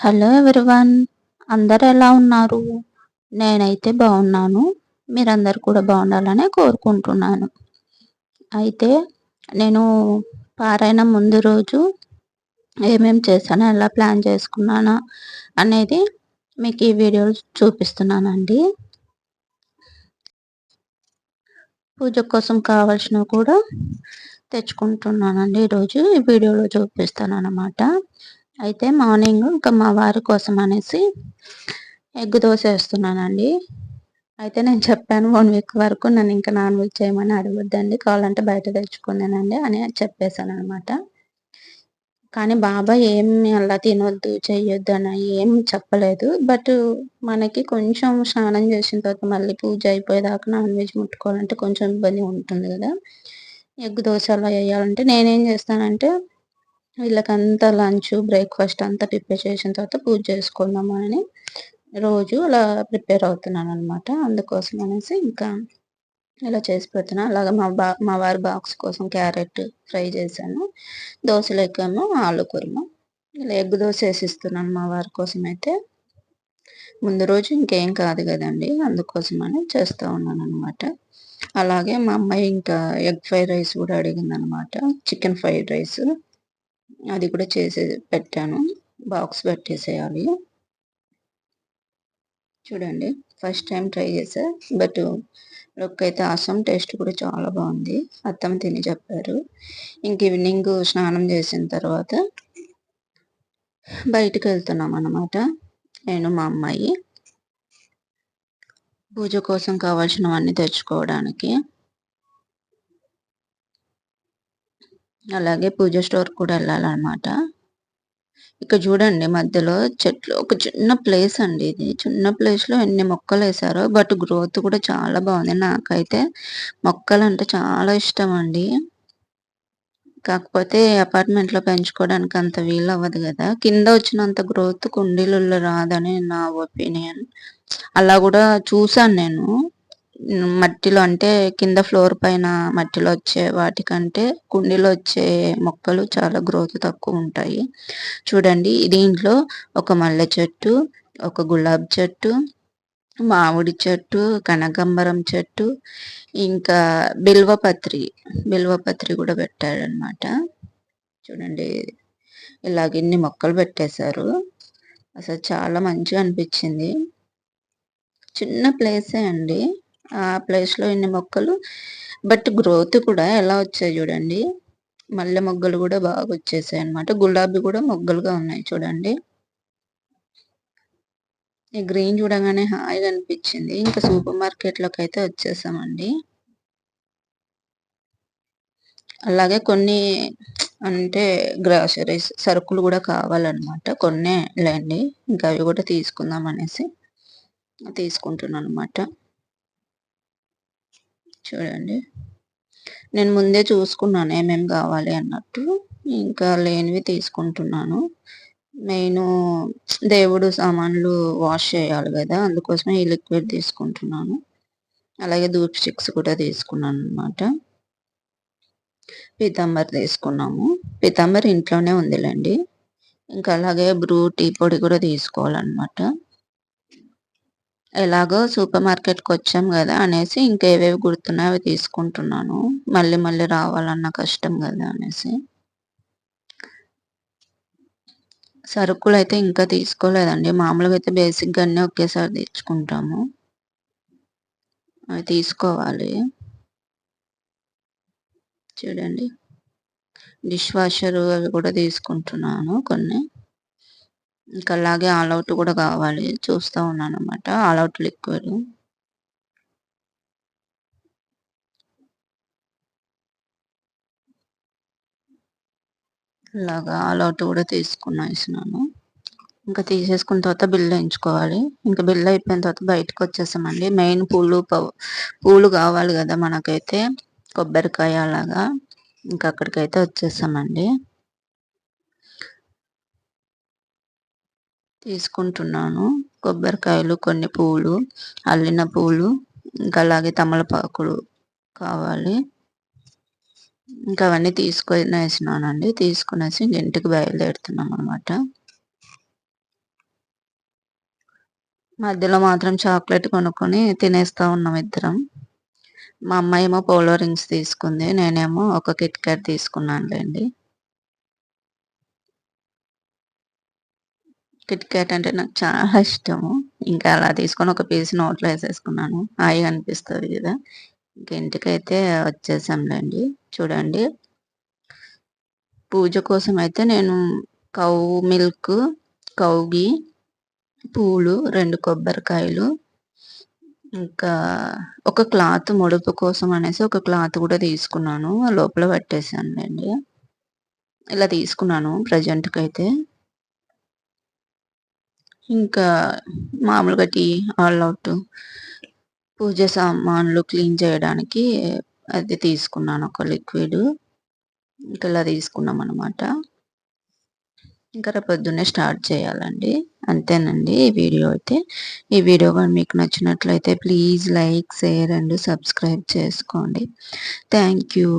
Hello everyone. అందరూ ఎలా ఉన్నారు? నేనైతే బాగున్నాను. మీరందరూ కూడా బాగుండాలని కోరుకుంటున్నాను. అయితే నేను పారాయణం ముందు రోజు ఏమేం చేశానో, ఎలా ప్లాన్ చేసుకున్నానా అనేది మీకు ఈ వీడియోలో చూపిస్తున్నానండి. పూజ కోసం కావాల్సినవి కూడా తెచ్చుకుంటున్నానండి. ఈరోజు ఈ వీడియోలో చూపిస్తానన్నమాట. అయితే మార్నింగ్ ఇంకా మా వారి కోసం అనేసి ఎగ్ దోశ వేస్తున్నానండి. అయితే నేను చెప్పాను 1 వీక్ వరకు నన్ను ఇంకా నాన్ వెజ్ చేయమని అడగొద్దండి, కావాలంటే బయట తెచ్చుకుందానండి అని చెప్పేశాననమాట. కానీ బాబాయ్ ఏమి అలా తినొద్దు, చెయ్యొద్దు అని ఏం చెప్పలేదు. బట్ మనకి కొంచెం స్నానం చేసిన తర్వాత మళ్ళీ పూజ అయిపోయేదాకా నాన్ వెజ్ ముట్టుకోవాలంటే కొంచెం ఇబ్బంది ఉంటుంది కదా! ఎగ్ దోశ అలా వేయాలంటే నేనేం చేస్తానంటే వీళ్ళకంతా లంచ్, బ్రేక్‌ఫాస్ట్ అంతా ప్రిపేర్ చేసిన తర్వాత పూజ చేసుకుందాము అని రోజు అలా ప్రిపేర్ అవుతున్నాననమాట. అందుకోసం అనేసి ఇంకా ఇలా చేసి పెడుతున్నా. అలాగే మా వారి బాక్స్ కోసం క్యారెట్ ఫ్రై చేశాను. దోసలోకేమో ఆలు కుర్మా. ఇలా ఎగ్ దోస ఏసిస్తున్నాను మా వారి కోసమైతే. ముందు రోజు ఇంకేం కాదు గదండీ! అందుకోసమని చేస్తా ఉన్నాననమాట. అలాగే మా అమ్మాయి ఇంకా ఎగ్ ఫ్రైడ్ రైస్ గూడా అడిగిందనమాట. Chicken fried rice. అది కూడా చేసి పెట్టాను. బాక్స్ పెట్టేసేయాలి. చూడండి, ఫస్ట్ టైమ్ ట్రై చేశా. బట్ లుక్ అయితే ఆసమ్. టేస్ట్ కూడా చాలా బాగుంది. అత్తమ్మ తిని చెప్పారు. ఇంక ఈవినింగ్ స్నానం చేసిన తర్వాత బయటికెళ్తున్నాం అన్నమాట. నేను మా అమ్మాయి పూజ కోసం కావాల్సినవన్నీ తెచ్చుకోవడానికి. అలాగే పూజ స్టోర్ కూడా వెళ్ళాలన్నమాట. ఇక్కడ చూడండి, మధ్యలో చెట్లు, ఒక చిన్న ప్లేస్ అండి ఇది. చిన్న ప్లేస్‌లో ఎన్ని మొక్కలేశారో. బట్ గ్రోత్ కూడా చాలా బాగుంది. నాకైతే మొక్కలంటే చాలా ఇష్టమండి. కాకపోతే అపార్ట్మెంట్‌లో పెంచుకోవడానికి అంత వీలవ్వదు గదా! కింద వచ్చినంత గ్రోత్ కుండీలలో రాదని నా ఒపీనియన్. అలా గూడా చూసాను నేను. మట్టిలో అంటే కింద ఫ్లోర్ పైన మట్టిలో వచ్చే వాటికంటే కుండీలో వచ్చే మొక్కలు చాలా గ్రోత్ తక్కువుంటాయి. చూడండి, దీంట్లో ఒక మల్లె చెట్టు, ఒక గులాబీ చెట్టు, మామిడి చెట్టు, కనకాంబరం చెట్టు, ఇంకా బిల్వపత్రి గూడా పెట్టాడనమాట. చూడండి, ఇలాగ ఇన్ని మొక్కలు పెట్టేశారు. అసలు చాలా మంచిగా అనిపించింది. చిన్న ప్లేసే అండి. ఆ ప్లేస్‌లో ఇన్ని మొక్కలు. బట్ గ్రోత్ కూడా ఎలా వచ్చాయి చూడండి. మల్లె మొగ్గలు గూడా బాగొచ్చేసాయన్నమాట. గులాబీ గూడా మొగ్గలుగా ఉన్నాయి చూడండి. ఈ గ్రీన్ చూడగానే హాయిగా అనిపించింది. ఇంకా సూపర్ మార్కెట్‌లోకైతే వచ్చేసామండి. అలాగే కొన్ని అంటే గ్రాసరీస్ సరుకులు గూడా కావాలన్నమాట. కొన్నే లేండి. ఇంకా అవి గూడా తీసుకుందాం అనేసి తీసుకుంటున్నానన్నమాట. చూడండి, నేను ముందే చూసుకున్నాను ఏమేమి కావాలి అన్నట్టు. ఇంకా లేనివి తీసుకుంటున్నాను. నేను దేవుడు సామాన్లు వాష్ చేయాలి గదా! అందుకోసమే ఈ లిక్విడ్ తీసుకుంటున్నాను. అలాగే ధూప్ స్టిక్స్ కూడా తీసుకున్నానన్నమాట. పీతాంబర్ తీసుకున్నాము. పీతాంబర్ ఇంట్లోనే ఉందిలెండి. ఇంకా అలాగే బ్రూ టీ పొడి కూడా తీసుకోవాలన్నమాట. ఎలాగో సూపర్ మార్కెట్‌కొచ్చాం గదా అనేసి ఇంకేవేవి గుర్తున్నాయో అవి తీసుకుంటున్నాను. మళ్ళీ మళ్ళీ రావాలన్నా కష్టం గదా అనేసి. సరుకులైతే ఇంకా తీసుకోలేదండి. మామూలుగా అయితే బేసిక్‌గా అన్నీ ఒకేసారి తెచ్చుకుంటాము. అవి తీసుకోవాలి. చూడండి, డిష్ వాషరు అవి కూడా తీసుకుంటున్నాను కొన్ని. ఇంకా అలాగే ఆల్ ఔట్ కూడా కావాలి. చూస్తా ఉన్నానన్నమాట. All Out liquid. ఇలాగా ఆల్ ఔట్ కూడా తీసుకునేసినాను. ఇంకా తీసేసుకున్న తర్వాత బిల్ ఎయించుకోవాలి. ఇంకా బిల్ అయిపోయిన తర్వాత బయటకొచ్చేసామండి. మెయిన్ పూలు కావాలి గదా మనకైతే. కొబ్బరికాయ అలాగా. ఇంకా అక్కడికైతే వచ్చేసామండి. తీసుకుంటున్నాను. కొబ్బరికాయలు, కొన్ని పూలు, అల్లిన పూలు, ఇంకా అలాగే తమలపాకులు కావాలి. ఇంకా అవన్నీ తీసుకొనేసినానండి. తీసుకొనేసి ఇంటికి బయలుదేరుతున్నామనమాట. మధ్యలో మాత్రం చాక్లెట్ కొనుక్కొని తినేస్తా ఉన్నాం ఇద్దరం. మా అమ్మాయి ఏమో పోలో రింగ్స్ తీసుకుంది. నేనేమో ఒక కిట్ క్యాట్ తీసుకున్నానులేండి. కిట్ క్యాట్ అంటే నాకు చాలా ఇష్టము. ఇంకా అలా తీసుకొని ఒక పీస్ నోట్లో ఏసేసుకున్నాను. హాయిగా అనిపిస్తది గదా! ఇంక ఇంటికైతే వచ్చేసాంలేండి. చూడండి, పూజ కోసమయితే నేను కౌ మిల్క్, కౌ ఘీ, పూలు, 2 కొబ్బరికాయలు, ఇంకా ఒక క్లాత్ ముడుపు కోసం అనేసి ఒక క్లాత్ గూడా తీసుకున్నాను. లోపల పెట్టేసానులేండి. ఇలా తీసుకున్నాను ప్రెజెంట్‌కైతే. ఇంకా మామూలుగా టీ, ఆల్ ఔట్, పూజ సామాన్లు క్లీన్ చేయడానికి అది తీసుకున్నాను ఒక లిక్విడు. ఇంక ఇలా తీసుకున్నామనమాట. ఇంకా రేపు పొద్దున్నే స్టార్ట్ చేయాలండి. అంతేనండి ఈ వీడియో అయితే. ఈ వీడియో గాని మీకు నచ్చినట్లయితే please like, share and subscribe చేసుకోండి. Thank you.